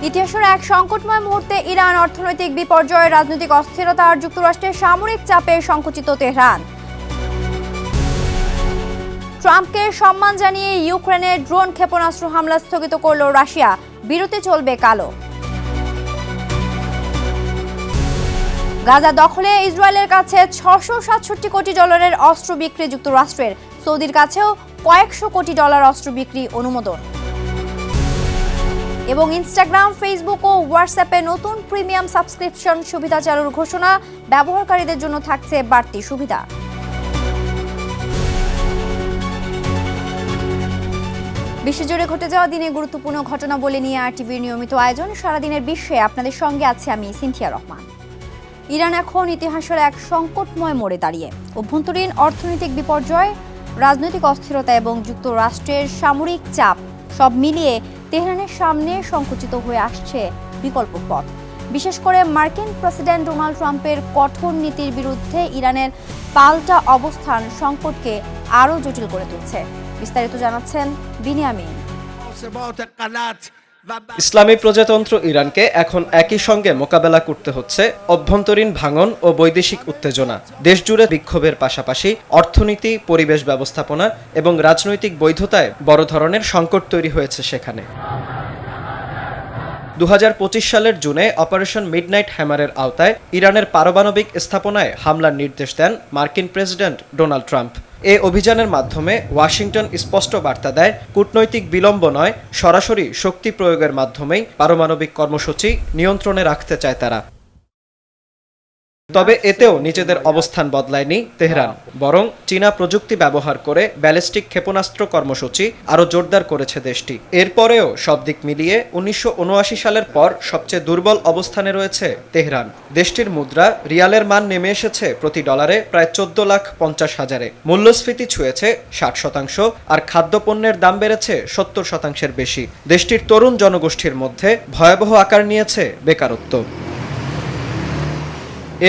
ইতিহাসের এক সংকটময় মুহূর্তে ইরান, অর্থনৈতিক বিপর্যয়, রাজনৈতিক অস্থিরতা আর যুক্তরাষ্ট্রের সামরিক চাপে সংকুচিত তেহরান। ট্রাম্পকে সম্মান জানিয়ে ইউক্রেনের ড্রোন ক্ষেপণাস্ত্র হামলা স্থগিত করল রাশিয়া। বিরতি চলবে কালো। গাজা দখলে ইসরায়েলের কাছে $667 কোটি অস্ত্র বিক্রি যুক্তরাষ্ট্রের। সৌদির কাছেও কয়েকশো কোটি ডলার অস্ত্র বিক্রি অনুমোদন। এবং ইনস্টাগ্রাম, ফেসবুক ও হোয়াটসঅ্যাপে নতুন প্রিমিয়াম সাবস্ক্রিপশন সুবিধা চালুর ঘোষণা। ব্যবহারকারীদের জন্য থাকছে বাড়তি সুবিধা। বিশ্বজুড়ে ঘটে যাওয়া দিনে গুরুত্বপূর্ণ ঘটনা বলে নিয়ে আর টিভির নিয়মিত আয়োজন সারাদিনের বিশ্বে আপনাদের সঙ্গে আছে আমি সিনথিয়া রহমান। ইরান এখন ইতিহাসের এক সংকটময় মোড়ে দাঁড়িয়ে। অভ্যন্তরীণ অর্থনৈতিক বিপর্যয়, রাজনৈতিক অস্থিরতা এবং যুক্তরাষ্ট্রের সামরিক চাপ সব মিলিয়ে তেহরানের সামনে সংকুচিত হয়ে আসছে বিকল্প পথ। বিশেষ করে মার্কিন প্রেসিডেন্ট ডোনাল্ড ট্রাম্পের কঠোর নীতির বিরুদ্ধে ইরানের পাল্টা অবস্থান সংকটকে আরও জটিল করে তুলছে। বিস্তারিত জানাচ্ছেন বিনিয়ামিন। ইসলামী প্রজাতন্ত্র ইরানকে এখন একই সঙ্গে মোকাবেলা করতে হচ্ছে অভ্যন্তরীণ ভাঙন ও বৈদেশিক উত্তেজনা। দেশজুড়ে বিক্ষোভের পাশাপাশি অর্থনীতি, পরিবেশ ব্যবস্থাপনা এবং রাজনৈতিক বৈধতায় বড় ধরনের সংকট তৈরি হয়েছে সেখানে। 2025 সালের জুনে অপারেশন মিডনাইট হ্যামারের আওতায় ইরানের পারমাণবিক স্থাপনায় হামলার নির্দেশ দেন মার্কিন প্রেসিডেন্ট ডোনাল্ড ট্রাম্প। এ অভিযানের মাধ্যমে ওয়াশিংটন স্পষ্ট বার্তা দেয়, কূটনৈতিক বিলম্ব নয়, সরাসরি শক্তি প্রয়োগের মাধ্যমেই পারমাণবিক কর্মসূচি নিয়ন্ত্রণে রাখতে চায় তারা। তবে এতেও নিজেদের অবস্থান বদলায়নি তেহরান, বরং চীনা প্রযুক্তি ব্যবহার করে ব্যালিস্টিক ক্ষেপণাস্ত্র কর্মসূচি আরও জোরদার করেছে দেশটি। এরপরেও সব দিক মিলিয়ে 1979 সালের পর সবচেয়ে দুর্বল অবস্থানে রয়েছে তেহরান। দেশটির মুদ্রা রিয়ালের মান নেমে এসেছে প্রতি ডলারে প্রায় 14,50,000-এ। মূল্যস্ফীতি ছুঁয়েছে 60%, আর খাদ্যপণ্যের দাম বেড়েছে 70%-এর বেশি। দেশটির তরুণ জনগোষ্ঠীর মধ্যে ভয়াবহ আকার নিয়েছে বেকারত্ব।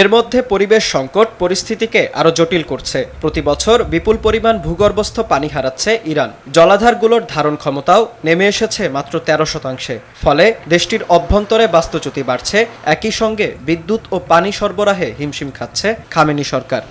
এর মধ্যে পরিবেশ সংকট পরিস্থিতিকে আরো জটিল করছে। প্রতি বছর বিপুল পরিমাণ ভূগর্ভস্থ পানি হারাচ্ছে ইরান। জলাধারগুলোর ধারণ ক্ষমতাও নেমে এসেছে মাত্র 13%। ফলে দেশটির অভ্যন্তরে বাস্তুচ্যুতি বাড়ছে। একই সঙ্গে বিদ্যুৎ ও পানি সরবরাহে হিমশিম খাচ্ছে খামেনি সরকার।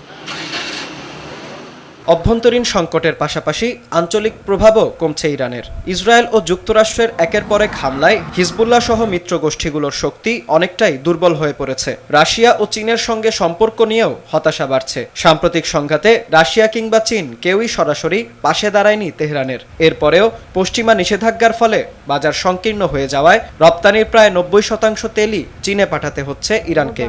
অভ্যন্তরীণ সংকটের পাশাপাশি আঞ্চলিক প্রভাবও কমছে ইরানের। ইসরায়েল ও যুক্তরাষ্ট্রের একের পর এক হামলায় হিজবুল্লাহ সহ মিত্র গোষ্ঠীগুলোর শক্তি অনেকটাই দুর্বল হয়ে পড়েছে। রাশিয়া ও চীনের সঙ্গে সম্পর্ক নিয়েও হতাশা বাড়ছে। সাম্প্রতিক সংঘাতে রাশিয়া কিংবা চীন কেউই সরাসরি পাশে দাঁড়ায়নি তেহরানের। এরপরেও পশ্চিমা নিষেধাজ্ঞার ফলে বাজার সংকীর্ণ হয়ে যাওয়ায় রপ্তানির প্রায় 90% তেলই চীনে পাঠাতে হচ্ছে ইরানকে।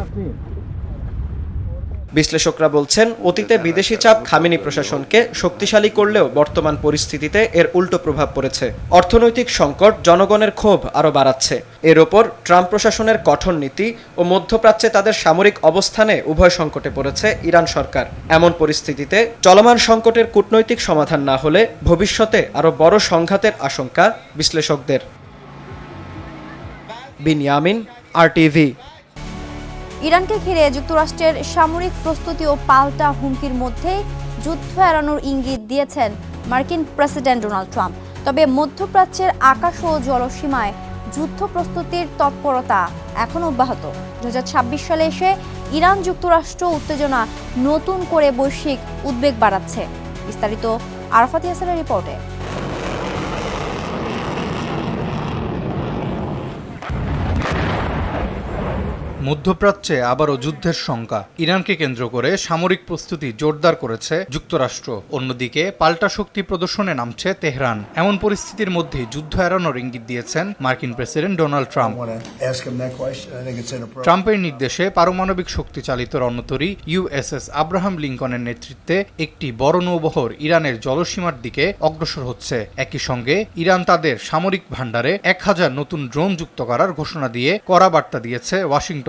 বিশ্লেষকরা বলছেন, অতীতে বিদেশি চাপ খামেনি প্রশাসনকে শক্তিশালী করলেও বর্তমান পরিস্থিতিতে এর উল্টো প্রভাব পড়েছে। অর্থনৈতিক সংকট জনগণের ক্ষোভ আরও বাড়াচ্ছে। এর ওপর ট্রাম্প প্রশাসনের কঠোর নীতি ও মধ্যপ্রাচ্যে তাদের সামরিক অবস্থানে উভয় সংকটে পড়েছে ইরান সরকার। এমন পরিস্থিতিতে চলমান সংকটের কূটনৈতিক সমাধান না হলে ভবিষ্যতে আরও বড় সংঘাতের আশঙ্কা বিশ্লেষকদের। বিনিয়ামিন, RTV। ইরানকে ঘিরে যুক্তরাষ্ট্রের সামরিক প্রস্তুতি ও পাল্টা হুমকির মধ্যে যুদ্ধ এড়ানোর ইঙ্গিত দিয়েছেন মার্কিন প্রেসিডেন্ট ডোনাল্ড ট্রাম্প। তবে মধ্যপ্রাচ্যের আকাশ ও জলসীমায় যুদ্ধ প্রস্তুতির তৎপরতা এখনও অব্যাহত। 2026 সালে এসে ইরান যুক্তরাষ্ট্র উত্তেজনা নতুন করে বৈশ্বিক উদ্বেগ বাড়াচ্ছে। বিস্তারিত আরাফাত ইয়াসেরের রিপোর্টে। মধ্যপ্রাচ্যে আবারও যুদ্ধের শঙ্কা। ইরানকে কেন্দ্র করে সামরিক প্রস্তুতি জোরদার করেছে যুক্তরাষ্ট্র। অন্যদিকে পাল্টা শক্তি প্রদর্শনে নামছে তেহরান। এমন পরিস্থিতির মধ্যেই যুদ্ধ এড়ানোর ইঙ্গিত দিয়েছেন মার্কিন প্রেসিডেন্ট ডোনাল্ড ট্রাম্প। ট্রাম্পের নির্দেশে পারমাণবিক শক্তি চালিত রণতরী USS আব্রাহাম লিঙ্কনের নেতৃত্বে একটি বড় নৌবহর ইরানের জলসীমার দিকে অগ্রসর হচ্ছে। একই সঙ্গে ইরান তাদের সামরিক ভান্ডারে 1000 নতুন ড্রোন যুক্ত করার ঘোষণা দিয়ে কড়া বার্তা দিয়েছে ওয়াশিংটন।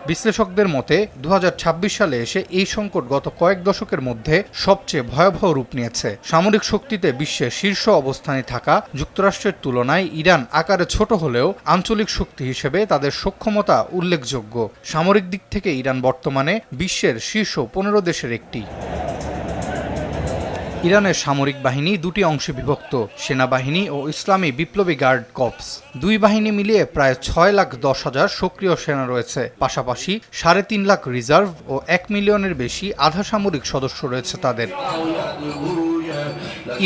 বিশ্লেষকদের মতে 2026 সালে এসে এই সংকট গত কয়েক দশকের মধ্যে সবচেয়ে ভয়াবহ রূপ নিয়েছে। সামরিক শক্তিতে বিশ্বের শীর্ষ অবস্থানে থাকা যুক্তরাষ্ট্রের তুলনায় ইরান আকারে ছোট হলেও আঞ্চলিক শক্তি হিসেবে তাদের সক্ষমতা উল্লেখযোগ্য। সামরিক দিক থেকে ইরান বর্তমানে বিশ্বের শীর্ষ 15 দেশের একটি। ইরানের সামরিক বাহিনী দুটি অংশে বিভক্ত, সেনাবাহিনী ও ইসলামী বিপ্লবী গার্ড কর্পস। দুই বাহিনী মিলিয়ে প্রায় 6,10,000 সক্রিয় সেনা রয়েছে। পাশাপাশি 3.5 লাখ রিজার্ভ ও 1 মিলিয়নের বেশি আধা সামরিক সদস্য রয়েছে তাদের।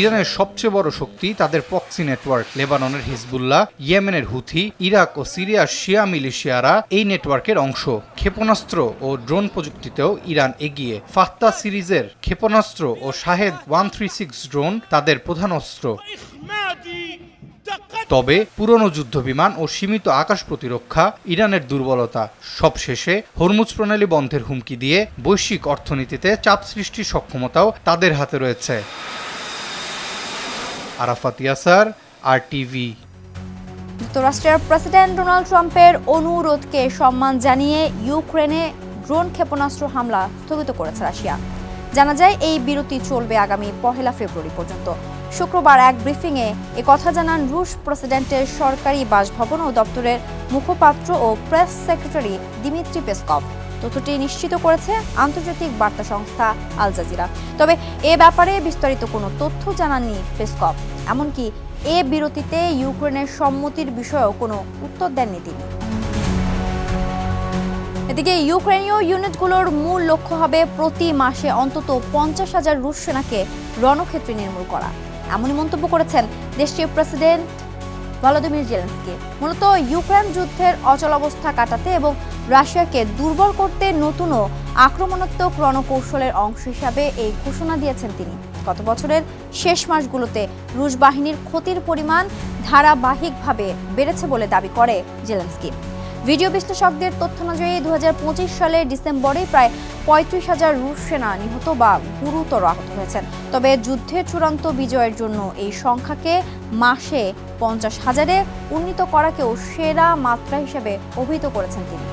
ইরানের সবচেয়ে বড় শক্তি তাদের প্রক্সি নেটওয়ার্ক। লেবাননের হিজবুল্লাহ, ইয়েমেনের হুথি, ইরাক ও সিরিয়ার শিয়া মিলিশিয়ারা এই নেটওয়ার্কের অংশ। ক্ষেপণাস্ত্র ও ড্রোন প্রযুক্তিতেও ইরান এগিয়ে। ফাত্তা সিরিজের ক্ষেপণাস্ত্র ও শাহেদ 136 ড্রোন তাদের প্রধান অস্ত্র। তবে পুরনো যুদ্ধবিমান ও সীমিত আকাশ প্রতিরক্ষা ইরানের দুর্বলতা। সবশেষে হরমুজ প্রণালী বন্ধের হুমকি দিয়ে বৈশ্বিক অর্থনীতিতে চাপ সৃষ্টির সক্ষমতাও তাদের হাতে রয়েছে। আরাফাত ইয়াসার, RTV। যুক্তরাষ্ট্রের প্রেসিডেন্ট ডোনাল্ড ট্রাম্পের অনুরোধকে সম্মান জানিয়ে ইউক্রেনে ড্রোন ক্ষেপণাস্ত্র হামলা স্থগিত করেছে রাশিয়া। জানা যায় এই বিরতি চলবে আগামী 1 ফেব্রুয়ারি পর্যন্ত। শুক্রবার এক ব্রিফিংয়ে কথা জানান রুশ প্রেসিডেন্টের সরকারি বাসভবন ও দপ্তরের মুখপাত্র ও প্রেস সেক্রেটারি দিমিত্রি পেসকভ। তথ্যটি নিশ্চিত করেছে আন্তর্জাতিক বার্তা সংস্থা আল জাজিরা। তবে এ ব্যাপারে বিস্তারিত কোনো তথ্য জানাননি পেসকভ। এমনকি এ বিরতিতে ইউক্রেনের সম্মতির বিষয়েও কোনো উত্তর দেননি তিনি। এদিকে ইউক্রেনীয় ইউনিটগুলোর মূল লক্ষ্য হবে প্রতি মাসে অন্তত 50,000 রুশ সেনাকে রণক্ষেত্রে নির্মূল করা। এমনই মন্তব্য করেছেন দেশটির প্রেসিডেন্ট ভলোদিমির জেলেনস্কি। মূলত ইউক্রেন যুদ্ধের অচলাবস্থা কাটাতে এবং রাশিয়াকে দুর্বল করতে নতুন ও আক্রমণাত্মক রণকৌশলের অংশ হিসাবে এই ঘোষণা দিয়েছেন তিনি। গত বছরের শেষ মাসগুলোতে রুশ বাহিনীর ক্ষতির পরিমাণ ধারাবাহিকভাবে বেড়েছে বলে দাবি করে জেলেনস্কি। ভিডিও বিশ্লেষকদের তথ্য অনুযায়ী 2025 সালের ডিসেম্বরে প্রায় 35,000 রুশ সেনা নিহত বা গুরুতর আহত হয়েছেন। তবে যুদ্ধের চূড়ান্ত বিজয়ের জন্য এই সংখ্যাকে মাসে 50,000-এ উন্নীত করাকেও সেরা মাত্রা হিসেবে অভিহিত করেছেন তিনি।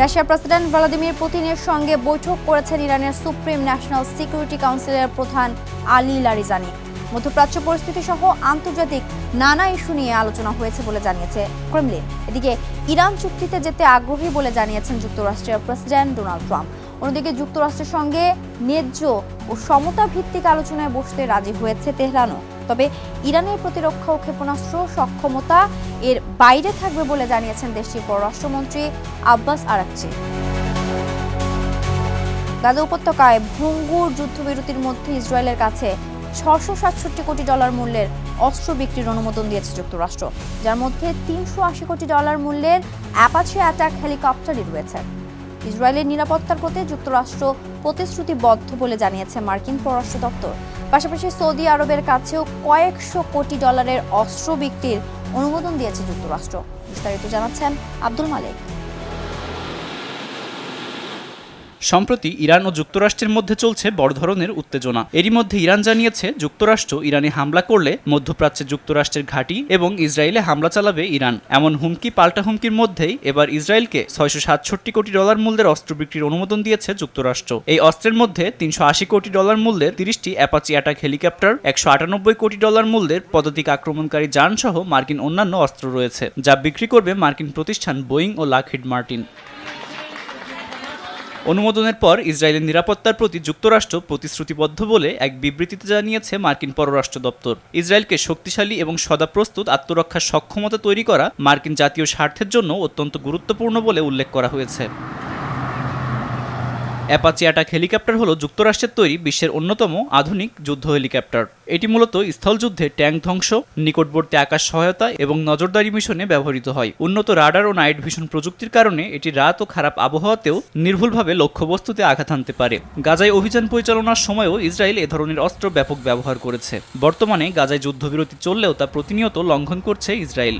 রাশিয়ার প্রেসিডেন্ট ভ্লাদিমির পুতিনের সঙ্গে বৈঠক করেছেন ইরানের সুপ্রিম ন্যাশনাল সিকিউরিটি কাউন্সিলের প্রধান আলী লারিজানি। মধ্যপ্রাচ্য পরিস্থিতি সহ আন্তর্জাতিক নানা ইস্যু নিয়ে আলোচনা হয়েছে বলে জানিয়েছে ক্রেমলিন। এদিকে ইরান চুক্তিতে যেতে আগ্রহী বলে জানিয়েছেন যুক্তরাষ্ট্রের প্রেসিডেন্ট ডোনাল্ড ট্রাম্প। অন্যদিকে যুক্তরাষ্ট্রের সঙ্গে ন্যায্য ও সমতা ভিত্তিক আলোচনায় বসতে রাজি হয়েছে তেহরানও। তবে ইরানের প্রতিরক্ষা ও ক্ষেপণাস্ত্র সক্ষমতা এর বাইরে থাকবে বলে জানিয়েছেন দেশটির পররাষ্ট্রমন্ত্রী আব্বাস আরাকচি। গাজা উপত্যকায় ভঙ্গুর যুদ্ধবিরতির মধ্যে ইসরায়েলের কাছে $667 কোটি মূল্যের অস্ত্র বিক্রির অনুমোদন দিয়েছে যুক্তরাষ্ট্র, যার মধ্যে $380 কোটি মূল্যের অ্যাপাচি অ্যাটাক হেলিকপ্টারই রয়েছে। ইসরায়েলের নিরাপত্তার প্রতি যুক্তরাষ্ট্র প্রতিশ্রুতিবদ্ধ বলে জানিয়েছে মার্কিন পররাষ্ট্র দপ্তর। পাশাপাশি সৌদি আরবের কাছেও কয়েকশো কোটি ডলারের অস্ত্র বিক্রির অনুমোদন দিয়েছে যুক্তরাষ্ট্র। বিস্তারিত জানাচ্ছেন আব্দুল মালেক। সম্প্রতি ইরান ও যুক্তরাষ্ট্রের মধ্যে চলছে বড় ধরনের উত্তেজনা। এরই মধ্যে ইরান জানিয়েছে যুক্তরাষ্ট্র ইরানে হামলা করলে মধ্যপ্রাচ্যে যুক্তরাষ্ট্রের ঘাঁটি এবং ইসরায়েলে হামলা চালাবে ইরান। এমন হুমকি পাল্টা হুমকির মধ্যেই এবার ইসরায়েলকে $667 কোটি মূল্যের অস্ত্র বিক্রির অনুমোদন দিয়েছে যুক্তরাষ্ট্র। এই অস্ত্রের মধ্যে $380 কোটি মূল্যের 30টি অ্যাপাচি অ্যাটাক হেলিকপ্টার, $198 কোটি মূল্যের পদাতিক আক্রমণকারী যান সহ মার্কিন অন্যান্য অস্ত্র রয়েছে, যা বিক্রি করবে মার্কিন প্রতিষ্ঠান বোয়িং ও লকহিড মার্টিন। অনুমোদনের পর ইসরায়েলের নিরাপত্তার প্রতি যুক্তরাষ্ট্র প্রতিশ্রুতিবদ্ধ বলে এক বিবৃতিতে জানিয়েছে মার্কিন পররাষ্ট্র দপ্তর। ইসরায়েলকে শক্তিশালী এবং সদাপ্রস্তুত আত্মরক্ষার সক্ষমতা তৈরি করা মার্কিন জাতীয় স্বার্থের জন্য অত্যন্ত গুরুত্বপূর্ণ বলে উল্লেখ করা হয়েছে। অ্যাপাচি অ্যাটাক হেলিকপ্টার হলো যুক্তরাষ্ট্রের তৈরি বিশ্বের অন্যতম আধুনিক যুদ্ধ হেলিকপ্টার। এটি মূলত স্থলযুদ্ধে ট্যাঙ্ক ধ্বংস, নিকটবর্তী আকাশ সহায়তা এবং নজরদারি মিশনে ব্যবহৃত হয়। উন্নত রাডার ও নাইট ভিশন প্রযুক্তির কারণে এটি রাত ও খারাপ আবহাওয়াতেও নির্ভুলভাবে লক্ষ্যবস্তুতে আঘাত হানতে পারে। গাজায় অভিযান পরিচালনার সময়ও ইসরায়েল এ ধরনের অস্ত্র ব্যাপক ব্যবহার করেছে। বর্তমানে গাজায় যুদ্ধবিরতি চললেও তা প্রতিনিয়ত লঙ্ঘন করছে ইসরায়েল।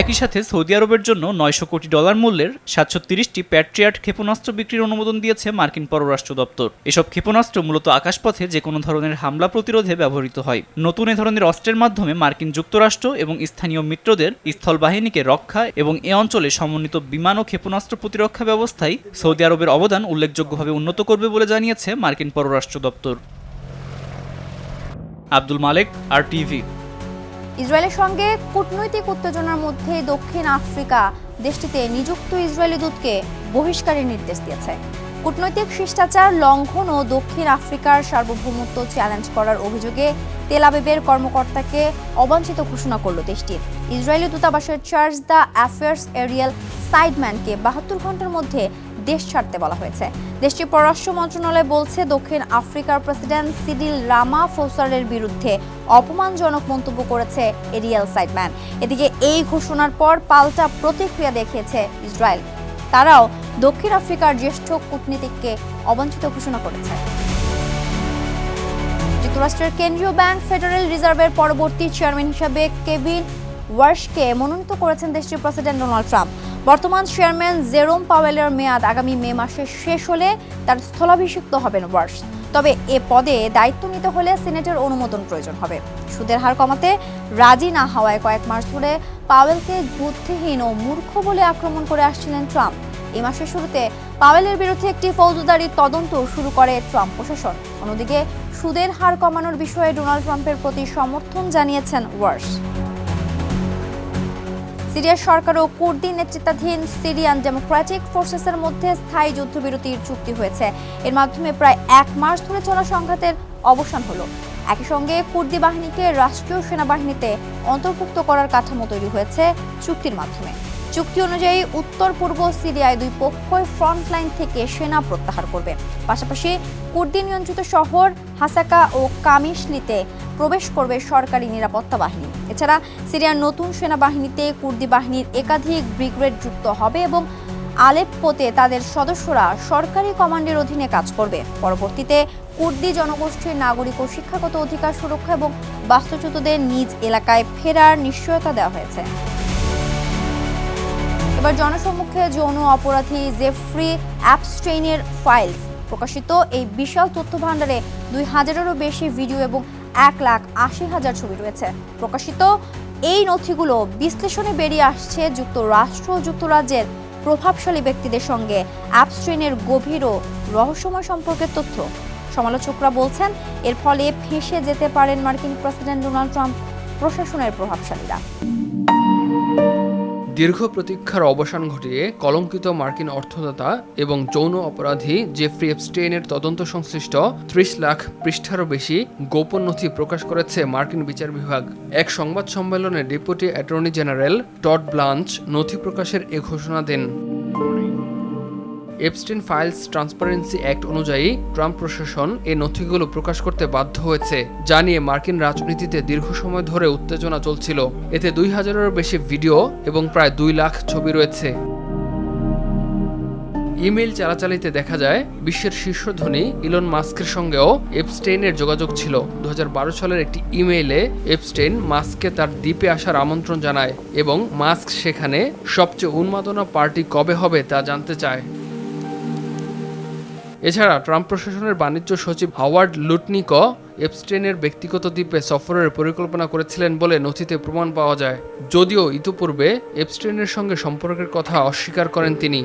একই সাথে সৌদি আরবের জন্য $900 কোটি মূল্যের 730টি প্যাট্রিয়ট ক্ষেপণাস্ত্র বিক্রির অনুমোদন দিয়েছে মার্কিন পররাষ্ট্র দপ্তর। এসব ক্ষেপণাস্ত্র মূলত আকাশপথে যে কোনো ধরনের হামলা প্রতিরোধে ব্যবহৃত হয়। নতুন এ ধরনের অস্ত্রের মাধ্যমে মার্কিন যুক্তরাষ্ট্র এবং স্থানীয় মিত্রদের স্থল বাহিনীকে রক্ষা এবং এ অঞ্চলে সমন্বিত বিমান ও ক্ষেপণাস্ত্র প্রতিরক্ষা ব্যবস্থায় সৌদি আরবের অবদান উল্লেখযোগ্যভাবে উন্নত করবে বলে জানিয়েছে মার্কিন পররাষ্ট্র দপ্তর। আব্দুল মালেক, RTV। ইসরায়েলের সঙ্গে কূটনৈতিক উত্তেজনার মধ্যে দক্ষিণ আফ্রিকা দেশটিতে নিযুক্ত ইসরায়েলি দূতকে বহিষ্কারের নির্দেশ দিয়েছে। কূটনৈতিক শিষ্টাচার লঙ্ঘন ও দক্ষিণ আফ্রিকার সার্বভৌমত্ব চ্যালেঞ্জ করার অভিযোগে তেল আবিবের কর্মকর্তাকে অবাঞ্ছিত ঘোষণা করল দেশটি। ইসরায়েলি দূতাবাসের চার্জ দ্য অ্যাফেয়ার্স এরিয়াল সাইডম্যানকে 72 ঘন্টার মধ্যে দেশ ছাড়তে বলা হয়েছে। দেশটির পররাষ্ট্র মন্ত্রণালয় বলছে, দক্ষিণ আফ্রিকার প্রেসিডেন্ট সিরিল রামাফোসার বিরুদ্ধে অপমানজনক মন্তব্য করেছে এরিয়াল সাইডম্যান। এদিকে এই ঘোষণার পর পাল্টা প্রতিক্রিয়া দেখিয়েছে ইসরায়েল। তারাও দক্ষিণ আফ্রিকার জ্যেষ্ঠ কূটনীতিককে অবাঞ্ছিত ঘোষণা করেছে। যুক্তরাষ্ট্রের কেন্দ্রীয় ব্যাংক ফেডারেল রিজার্ভের পরবর্তী চেয়ারম্যান হিসেবে কেভিন ওয়ার্শকে মনোনীত করেছেন দেশটির প্রেসিডেন্ট ডোনাল্ড ট্রাম্প। বর্তমান চেয়ারম্যান জেরোম পাওয়েলের মেয়াদ আগামী মে মাসে শেষ হলে তার স্থলাভিষিক্ত হবেন ওয়ার্শ। তবে এ পদে দায়িত্ব নিতে হলে সিনেটের অনুমোদন প্রয়োজন হবে। সুদের হার কমাতে রাজি না হওয়ায় কয়েক মাস ধরে পাওয়েলকে বুদ্ধিহীন ও মূর্খ বলে আক্রমণ করে আসছিলেন ট্রাম্প। এই মাসের শুরুতে পাওয়েলের বিরুদ্ধে একটি ফৌজদারি তদন্ত শুরু করে ট্রাম্প প্রশাসন। অন্যদিকে সুদের হার কমানোর বিষয়ে ডোনাল্ড ট্রাম্পের প্রতি সমর্থন জানিয়েছেন ওয়ার্শ। সিরিয়ার সরকার ও কুর্দি নেতৃত্বাধীন সিরিয়ান ডেমোক্রেটিক ফোর্সেসের মধ্যে স্থায়ী যুদ্ধবিরতির চুক্তি হয়েছে। এর মাধ্যমে প্রায় 1 মাস ধরে চলা সংঘাতের অবসান হলো। একই সঙ্গে কুর্দি বাহিনীকে রাষ্ট্রীয় সেনাবাহিনীতে অন্তর্ভুক্ত করার কাঠামো তৈরি হয়েছে চুক্তির মাধ্যমে। চুক্তি অনুযায়ী উত্তর পূর্ব সিরিয়ায় দুই পক্ষই ফ্রন্টলাইন থেকে সেনা প্রত্যাহার করবে। পাশাপাশি কুর্দি নিয়ন্ত্রিত শহর হাসাকা ও কামিশলিতে প্রবেশ করবে সরকারি নিরাপত্তা বাহিনী। এছাড়া সিরিয়ার নতুন সেনাবাহিনীতে কুর্দি বাহিনীর একাধিক ব্রিগেড যুক্ত হবে এবং আলেপ্পোতে তাদের সদস্যরা সরকারি কমান্ডের অধীনে কাজ করবে। পরবর্তীতে কুর্দি জনগোষ্ঠীর নাগরিক ও শিক্ষাগত অধিকার সুরক্ষা এবং বাস্তুচ্যুতদের নিজ এলাকায় ফেরার নিশ্চয়তা দেওয়া হয়েছে। এবার জনসম্মুখে যৌন অপরাধী জেফ্রি অ্যাপস্টেইনের ফাইলস প্রকাশিত। এই বিশাল তথ্য ভাণ্ডারে 2000-এরও বেশি ভিডিও এবং 1,80,000 ছবি রয়েছে। প্রকাশিত এই নথিগুলো বিশ্লেষণে বেরিয়ে আসছে যুক্তরাষ্ট্র ও যুক্তরাজ্যের প্রভাবশালী ব্যক্তিদের সঙ্গে অ্যাপস্টেইনের গভীর ও রহস্যময় সম্পর্কের তথ্য। সমালোচকরা বলছেন, এর ফলে ফেঁসে যেতে পারেন মার্কিন প্রেসিডেন্ট ডোনাল্ড ট্রাম্প প্রশাসনের প্রভাবশালীরা। দীর্ঘ প্রতীক্ষার অবসান ঘটিয়ে কলঙ্কিত মার্কিন অর্থদাতা এবং যৌন অপরাধী জেফ্রি এপস্টেইনের তদন্ত সংশ্লিষ্ট 30 লাখ পৃষ্ঠারও বেশি গোপন নথি প্রকাশ করেছে মার্কিন বিচার বিভাগ। এক সংবাদ সম্মেলনে ডেপুটি অ্যাটর্নি জেনারেল টড ব্লাঞ্চ নথি প্রকাশের এ ঘোষণা দেন। এপস্টেইন ফাইলস ট্রান্সপারেন্সি অ্যাক্ট অনুযায়ী ট্রাম্প প্রশাসন এই নথিগুলো প্রকাশ করতে বাধ্য হয়েছে, যা নিয়ে মার্কিন রাজনীতিতে দীর্ঘ সময় ধরে উত্তেজনা চলছিল। এতে 2000-এরও বেশি ভিডিও এবং প্রায় 2 লাখ ছবি রয়েছে। ইমেইল চালাচালিতে দেখা যায় বিশ্বের শীর্ষ ধনী ইলন মাস্কের সঙ্গেও এপস্টেইনের যোগাযোগ ছিল। 2012 সালের একটি ইমেইলে এপস্টেইন মাস্ককে তার দ্বীপে আসার আমন্ত্রণ জানায় এবং মাস্ক সেখানে সবচেয়ে উন্মাদনা পার্টি কবে হবে তা জানতে চায়। এছাড়া ট্রাম্প প্রশাসনের বাণিজ্য সচিব হাওয়ার্ড লুটনিকও এপস্টেইনের ব্যক্তিগত দ্বীপে সফরের পরিকল্পনা করেছিলেন বলে নথিতে প্রমাণ পাওয়া যায়, যদিও ইতিপূর্বে এপস্টেইনের সঙ্গে সম্পর্কের কথা অস্বীকার করেন তিনি।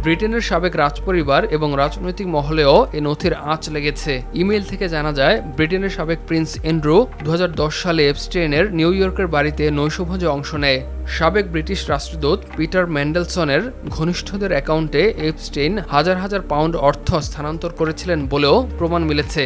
ব্রিটেনের সাবেক রাজপরিবার এবং রাজনৈতিক মহলেও এ নথির আঁচ লেগেছে। ইমেইল থেকে জানা যায়, ব্রিটেনের সাবেক প্রিন্স অ্যান্ড্রু 2010 সালে এপস্টেইনের নিউ ইয়র্কের বাড়িতে নৈশভোজে অংশ নেয়। সাবেক ব্রিটিশ রাষ্ট্রদূত পিটার ম্যান্ডেলসনের ঘনিষ্ঠদের অ্যাকাউন্টে এপস্টেইন হাজার হাজার পাউন্ড অর্থ স্থানান্তর করেছিলেন বলেও প্রমাণ মিলেছে।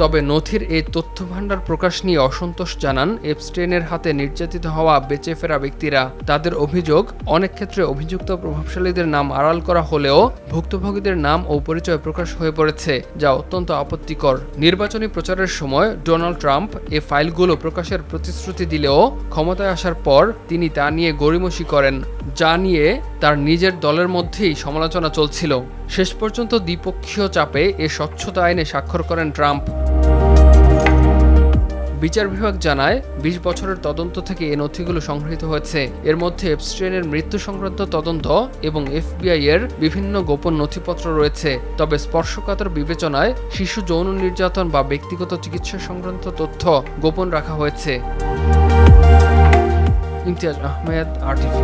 তবে নথির এই তথ্য ভাণ্ডার প্রকাশ নিয়ে অসন্তোষ জানান এপস্টেইনের হাতে নির্যাতিত হওয়া বেঁচে ফেরা ব্যক্তিরা। তাদের অভিযোগ, অনেক ক্ষেত্রে অভিযুক্ত প্রভাবশালীদের নাম আড়াল করা হলেও ভুক্তভোগীদের নাম ও পরিচয় প্রকাশ হয়ে পড়েছে, যা অত্যন্ত আপত্তিকর। নির্বাচনী প্রচারের সময় ডোনাল্ড ট্রাম্প এ ফাইলগুলো প্রকাশের প্রতিশ্রুতি দিলেও ক্ষমতায় আসার পর তিনি তা নিয়ে গড়িমসি করেন, যা নিয়ে তার নিজের দলের মধ্যেই সমালোচনা চলছিল। শেষ পর্যন্ত দ্বিপক্ষীয় চাপে এ স্বচ্ছতা আইনে স্বাক্ষর করেন ট্রাম্প। বিচার বিভাগ জানায়, 20 বছরের তদন্ত থেকে এই নথিগুলো সংগৃহীত হয়েছে। এর মধ্যে এপস্টেইনের মৃত্যু সংক্রান্ত তদন্ত এবং FBI এর বিভিন্ন গোপন নথিপত্র রয়েছে। তবে স্পর্শকাতর বিবেচনায় শিশু যৌন নির্যাতন বা ব্যক্তিগত চিকিৎসা সংক্রান্ত তথ্য গোপন রাখা হয়েছে। Imtiaz Ahmed, RTV।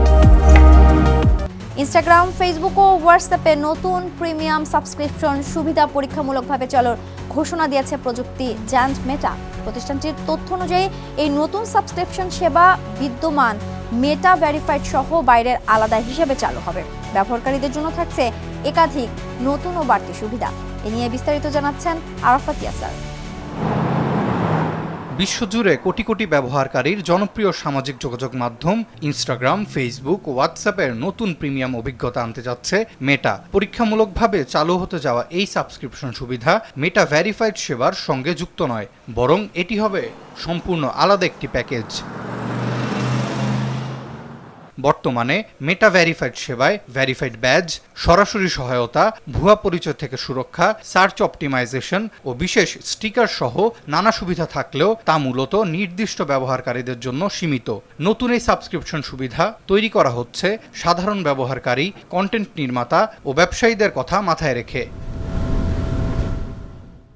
Instagram, Facebook ও হোয়াটসঅ্যাপে নতুন প্রিমিয়াম সাবস্ক্রিপশন সুবিধা পরীক্ষামূলকভাবে চালুর ঘোষণা দিয়েছে প্রযুক্তি জায়ান্ট মেটা। প্রতিষ্ঠানটির তথ্য অনুযায়ী এই নতুন সাবস্ক্রিপশন সেবা বিদ্যমান মেটা ভেরিফাইড সহ বাইরের আলাদা হিসেবে চালু হবে। ব্যবহারকারীদের জন্য থাকছে একাধিক নতুন ও বাড়তি সুবিধা। এ নিয়ে বিস্তারিত জানাচ্ছেন আরাফাত ইয়াসার। বিশ্বজুড়ে কোটি কোটি ব্যবহারকারীর জনপ্রিয় সামাজিক যোগাযোগ মাধ্যম ইনস্টাগ্রাম, ফেসবুক ও হোয়াটসঅ্যাপের নতুন প্রিমিয়াম অভিজ্ঞতা আনতে যাচ্ছে মেটা। পরীক্ষামূলকভাবে চালু হতে যাওয়া এই সাবস্ক্রিপশন সুবিধা মেটা ভেরিফাইড সেবার সঙ্গে যুক্ত নয়, বরং এটি হবে সম্পূর্ণ আলাদা একটি প্যাকেজ। বর্তমানে মেটা ভেরিফাইড সেবায় ভেরিফাইড ব্যাজ, সরাসরি সহায়তা, ভুয়া পরিচয় থেকে সুরক্ষা, সার্চ অপটিমাইজেশন ও বিশেষ স্টিকার সহ নানা সুবিধা থাকলেও তা মূলত নির্দিষ্ট ব্যবহারকারীদের জন্য সীমিত। নতুন এই সাবস্ক্রিপশন সুবিধা তৈরি করা হচ্ছে সাধারণ ব্যবহারকারী, কন্টেন্ট নির্মাতা ও ব্যবসায়ীদের কথা মাথায় রেখে।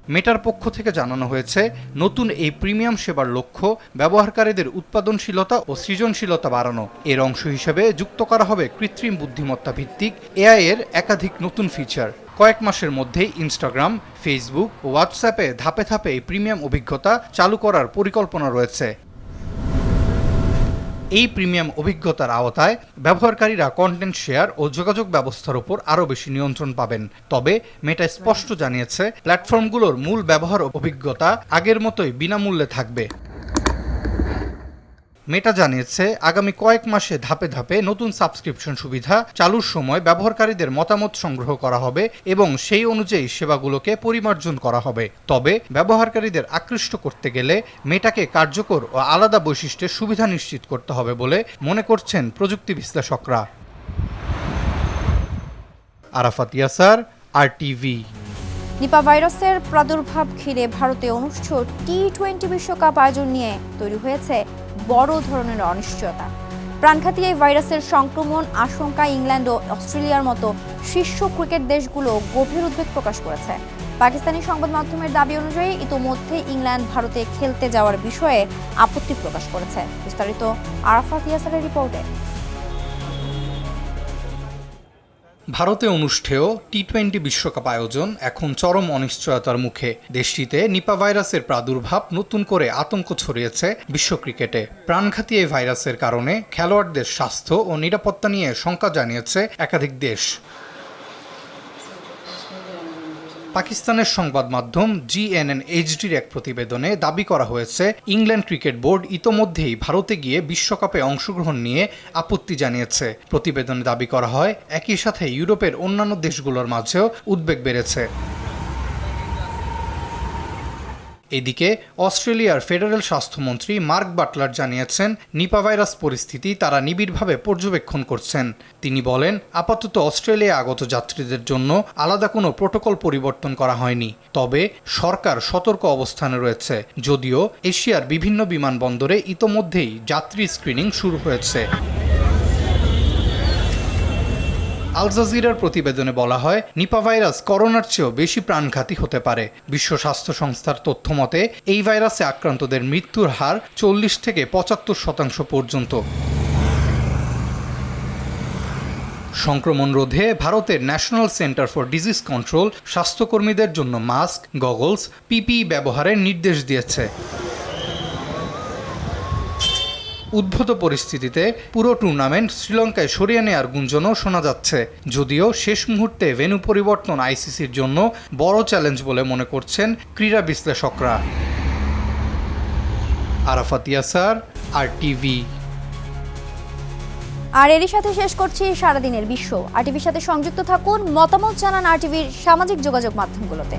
মেটার পক্ষ থেকে জানানো হয়েছে, নতুন এই প্রিমিয়াম সেবার লক্ষ্য ব্যবহারকারীদের উৎপাদনশীলতা ও সৃজনশীলতা বাড়ানো। এর অংশ হিসেবে যুক্ত করা হবে কৃত্রিম বুদ্ধিমত্তা ভিত্তিক এআই এর একাধিক নতুন ফিচার। কয়েক মাসের মধ্যেই ইনস্টাগ্রাম, ফেসবুক ও হোয়াটসঅ্যাপে ধাপে ধাপে এই প্রিমিয়াম অভিজ্ঞতা চালু করার পরিকল্পনা রয়েছে। এই প্রিমিয়াম অভিজ্ঞতার আওতায় ব্যবহারকারীরা কন্টেন্ট শেয়ার ও যোগাযোগ ব্যবস্থার উপর আরও বেশি নিয়ন্ত্রণ পাবেন। তবে মেটা স্পষ্ট জানিয়েছে, প্ল্যাটফর্মগুলোর মূল ব্যবহার অভিজ্ঞতা আগের মতোই বিনামূল্যে থাকবে। মেটা জানিয়েছে, আগামী কয়েক মাসে ধাপে ধাপে নতুন সাবস্ক্রিপশন সুবিধা চালুর সময় ব্যবহারকারীদের মতামত সংগ্রহ করা হবে এবং সেই অনুযায়ী সেবাগুলোকে পরিমার্জন করা হবে। তবে ব্যবহারকারীদের আকৃষ্ট করতে গেলে মেটাকে কার্যকর ও আলাদা বৈশিষ্ট্যের সুবিধা নিশ্চিত করতে হবে বলে মনে করছেন প্রযুক্তি বিশ্লেষকরা। আরাফাত ইয়াসার, RTV। নিপা ভাইরাসের প্রাদুর্ভাব ঘিরে ভারতে অনুষ্ঠেয় টি-20 বিশ্বকাপ আয়োজন নিয়ে তৈরি হয়েছে বড় ধরনের অনিশ্চয়তা। প্রাণঘাতী এই ভাইরাসের সংক্রমণ আশঙ্কায় ইংল্যান্ড ও অস্ট্রেলিয়ার মতো শীর্ষ ক্রিকেট দেশগুলো গভীর উদ্বেগ প্রকাশ করেছে। পাকিস্তানি সংবাদ মাধ্যমের দাবি অনুযায়ী ইতোমধ্যে ইংল্যান্ড ভারতে খেলতে যাওয়ার বিষয়ে আপত্তি প্রকাশ করেছে। বিস্তারিত আরাফাত ইয়াসারের রিপোর্টে। ভারতে অনুষ্ঠেয় টি-20 বিশ্বকাপ আয়োজন এখন চরম অনিশ্চয়তার মুখে। দেশটিতে নিপা ভাইরাসের প্রাদুর্ভাব নতুন করে আতঙ্ক ছড়িয়েছে বিশ্ব ক্রিকেটে। প্রাণঘাতী এই ভাইরাসের কারণে খেলোয়াড়দের স্বাস্থ্য ও নিরাপত্তা নিয়ে শঙ্কা জানিয়েছে একাধিক দেশ। পাকিস্তানের সংবাদ মাধ্যম GNN-HDর এক প্রতিবেদনে দাবি করা হয়েছে, ইংল্যান্ড ক্রিকেট বোর্ড ইতোমধ্যেই ভারতে গিয়ে বিশ্বকাপে অংশগ্রহণ নিয়ে আপত্তি জানিয়েছে। প্রতিবেদনে দাবি করা হয়, একই সাথে ইউরোপের অন্যান্য দেশগুলোর মাঝেও উদ্বেগ বেড়েছে। এদিকে অস্ট্রেলিয়ার ফেডারেল স্বাস্থ্যমন্ত্রী মার্ক বাটলার জানিয়েছেন, নিপা ভাইরাস পরিস্থিতি তারা নিবিড়ভাবে পর্যবেক্ষণ করছেন। তিনি বলেন, আপাতত অস্ট্রেলিয়া আগত যাত্রীদের জন্য আলাদা কোনো প্রোটোকল পরিবর্তন করা হয়নি। তবে সরকার সতর্ক অবস্থানে রয়েছে, যদিও এশিয়ার বিভিন্ন বিমানবন্দরে ইতোমধ্যেই যাত্রী স্ক্রিনিং শুরু হয়েছে। আল জাজিরার প্রতিবেদনে বলা হয়, নিপা ভাইরাস করোনার চেয়েও বেশি প্রাণঘাতী হতে পারে। বিশ্ব স্বাস্থ্য সংস্থার তথ্য মতে এই ভাইরাসে আক্রান্তদের মৃত্যুর হার 40 থেকে 75% পর্যন্ত। সংক্রমণ রোধে ভারতের national centre for disease control স্বাস্থ্যকর্মীদের জন্য মাস্ক, গগলস, PPE ব্যবহারের নির্দেশ দিয়েছে। উদ্ভূত পরিস্থিতিতে পুরো টুর্নামেন্ট শ্রীলঙ্কায় সরিয়ে নেওয়ার গুঞ্জনও শোনা যাচ্ছে, যদিও শেষ মুহূর্তে ভেন্যু পরিবর্তন ICCর জন্য বড় চ্যালেঞ্জ বলে মনে করছেন ক্রীড়া বিশ্লেষকরা। আরাফাত ইয়াসার, RTV। আর এরই সাথে শেষ করছি সারাদিনের বিশ্ব। RTVর সাথে সংযুক্ত থাকুন, মতামত জানান RTVর সামাজিক যোগাযোগ মাধ্যমগুলোতে।